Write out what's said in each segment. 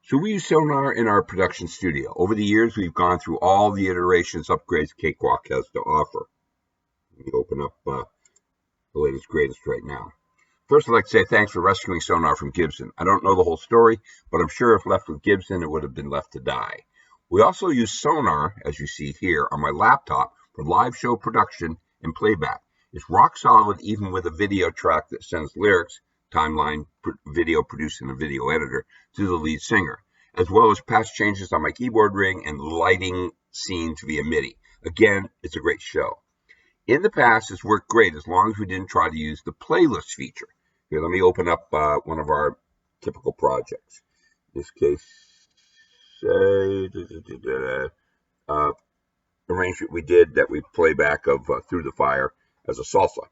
So we use Sonar in our production studio. Over the years, we've gone through all the iterations, upgrades Cakewalk has to offer. Let me open up the latest, greatest right now. First, I'd like to say thanks for rescuing Sonar from Gibson. I don't know the whole story, but I'm sure if left with Gibson, it would have been left to die. We also use Sonar, as you see here, on my laptop for live show production and playback. It's rock solid even with a video track that sends lyrics, timeline, video produced in a video editor, to the lead singer, as well as patch changes on my keyboard ring and lighting scenes via MIDI. Again, it's a great show. In the past, it's worked great as long as we didn't try to use the playlist feature. Here, let me open up one of our typical projects. In this case, arrangement we did that we play back of Through the Fire as a salsa.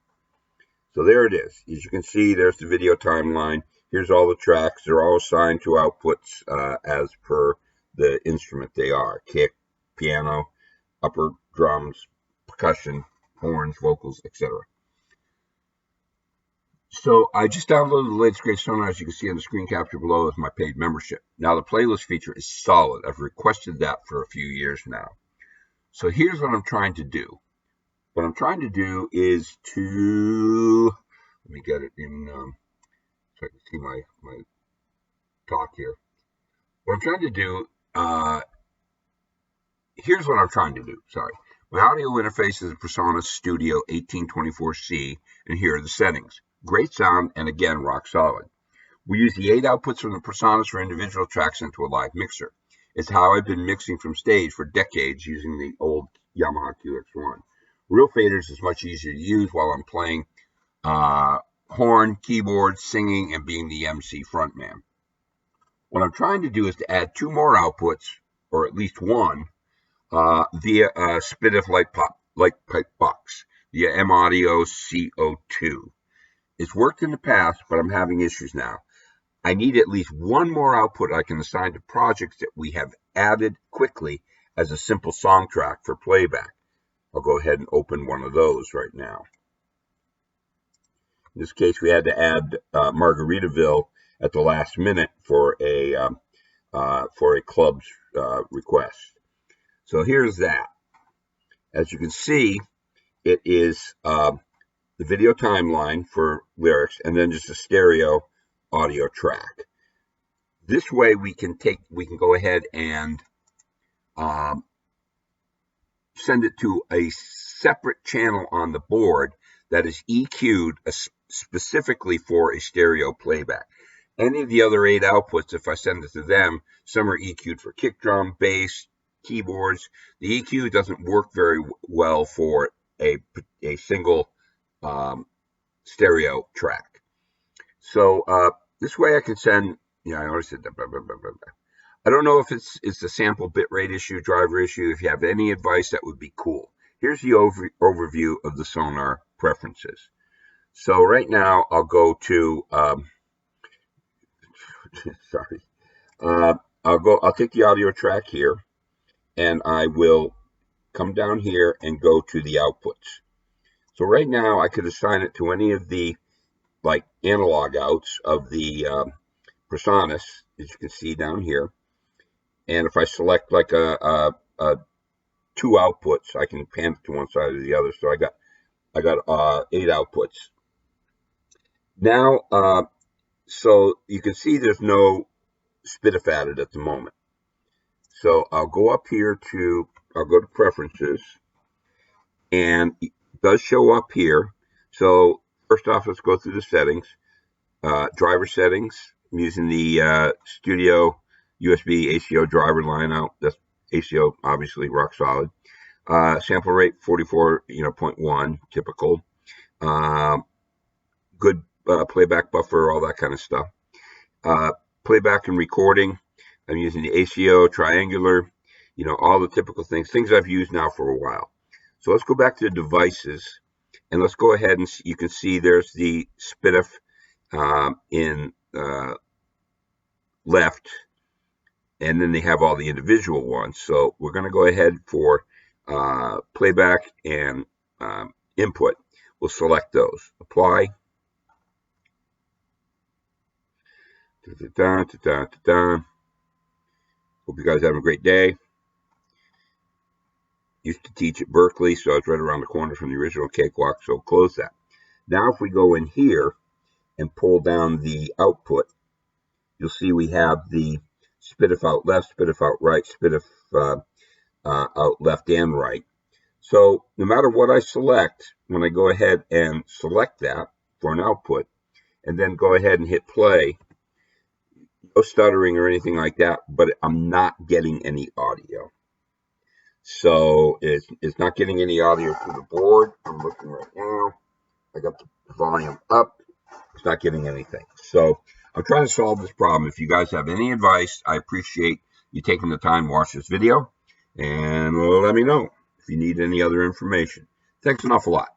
So there it is. As you can see, there's the video timeline. Here's all the tracks. They're all assigned to outputs as per the instrument they are. Kick, piano, upper drums, percussion, horns, vocals, etc. So I just downloaded the latest great Sonar, as you can see on the screen capture below, as my paid membership. Now the playlist feature is solid. I've requested that for a few years now. So here's what I'm trying to do. What I'm trying to do is to, let me get it in, so I can see my talk here. What I'm trying to do, here's what I'm trying to do, sorry. My audio interface is a PreSonus Studio 1824C, and here are the settings. Great sound, and again, rock solid. We use the 8 outputs from the PreSonus for individual tracks into a live mixer. It's how I've been mixing from stage for decades using the old Yamaha QX1. Real faders is much easier to use while I'm playing horn, keyboard, singing, and being the MC frontman. What I'm trying to do is to add 2 more outputs, or at least one, via a SPDIF light pipe box, via M-Audio CO2. It's worked in the past, but I'm having issues now. I need at least one more output I can assign to projects that we have added quickly as a simple song track for playback. I'll go ahead and open one of those right now. In this case, we had to add Margaritaville at the last minute for a club's request. So here's that. As you can see, it is the video timeline for lyrics, and then just a stereo audio track. This way we can go ahead and send it to a separate channel on the board that is EQ'd specifically for a stereo playback. Any of the other 8 outputs, if I send it to them, some are EQ'd for kick drum, bass, keyboards. The EQ doesn't work very well for a single stereo track. So this way I can send, I already said that, blah, blah, blah, blah, blah. I don't know if it's a sample bitrate issue, driver issue. If you have any advice, that would be cool. Here's the overview of the Sonar preferences. So right now I'll go to, sorry, I'll take the audio track here, and I will come down here and go to the outputs. So right now I could assign it to any of the analog outs of the PreSonus, as you can see down here. And if I select like a 2 outputs, I can pan it to one side or the other. So I got 8 outputs. Now, so you can see there's no SPDIF added at the moment. So I'll go up here I'll go to Preferences, and it does show up here. So first off, let's go through the settings. Driver settings, I'm using the Studio USB ACO driver line out. That's ACO, obviously, rock solid. Sample rate 44.1, typical. Good playback buffer, all that kind of stuff. Playback and recording, I'm using the ACO triangular, all the typical things I've used now for a while. So let's go back to the devices, and let's go ahead and you can see there's the SPDIF in left, and then they have all the individual ones. So we're going to go ahead for playback and input. We'll select those. Apply. Hope you guys have a great day. Used to teach at Berkeley, so I was right around the corner from the original cakewalk, so close that. Now if we go in here and pull down the output, you'll see we have the spiff out left, spiff out right, spiff out left and right. So no matter what I select, when I go ahead and select that for an output, and then go ahead and hit play, no stuttering or anything like that, but I'm not getting any audio. So it's not getting any audio through the board. I'm looking right now. I got the volume up. It's not getting anything. So I'm trying to solve this problem. If you guys have any advice, I appreciate you taking the time to watch this video. And let me know if you need any other information. Thanks an awful lot.